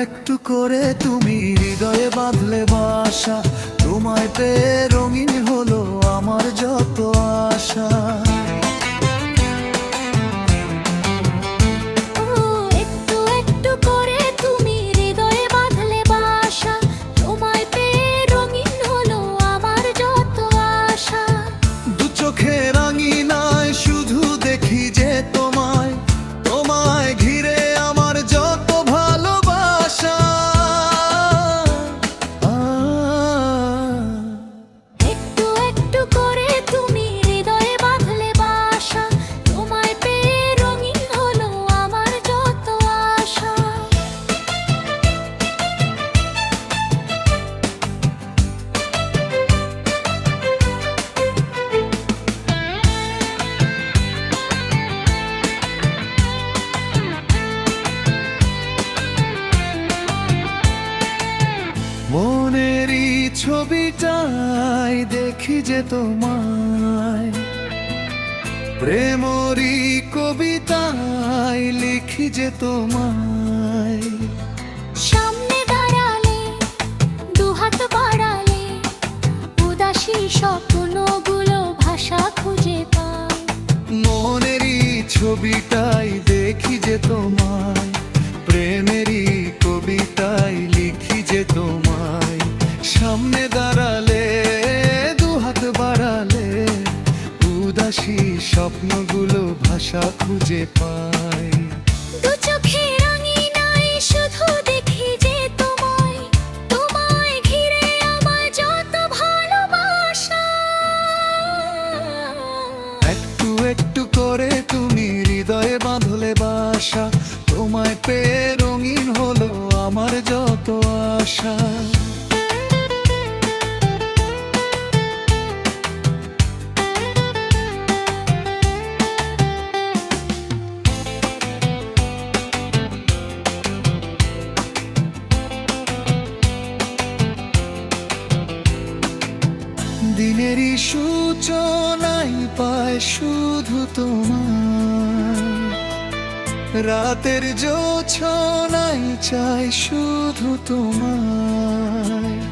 একটু করে তুমি হৃদয়ে বাঁধলে বাসা, তোমায় পেয়ে রঙিন হলো আমার যত আশা। একটু একটু করে তুমি হৃদয়ে বাঁধলে বাসা, তোমায় পেয়ে রঙিন হলো আমার যত আশা। দু চোখে রাঙিনায় শুধু দেখি যে তোমায়, তোমায় ঘিরে আমার যত ভালোবাসা। একটু একটু করে তুমি হৃদয়ে বাঁধলে বাসা, তোমায় পেয়ে রঙিন হলো আমার যত আশা। মনেরই ছবিটাই দেখি যে তোমায়, প্রেমরি কবিতায় লিখি যে তোমায়। সামনে দাঁড়ালে দুহাত বাড়ালে উদাসী স্বপ্নগুলো ভাষা খুঁজে পায়। মনেরই ছবিটাই দেখি যে তোমায়, প্রেমেরই কবিতায় লিখি যে তোমায়। সামনে দাঁড়ালে দুহাত বাড়ালে উদাসী স্বপ্নগুলো ভাষা খুঁজে পায়। দু চোখে রাঙিনায় শুধু দেখি যে তোমায়, তোমায় ঘিরে আমার যত ভালোবাসা। একটু একটু করে তুমি হৃদয়ে বাঁধলে বাসা, তোমায় পেয়ে রঙিন হলো আমার যত আশা। দিনেরই সূচনাই পায় শুধু তোমায়, রাতের জোছনাই চাই শুধু তোমায়।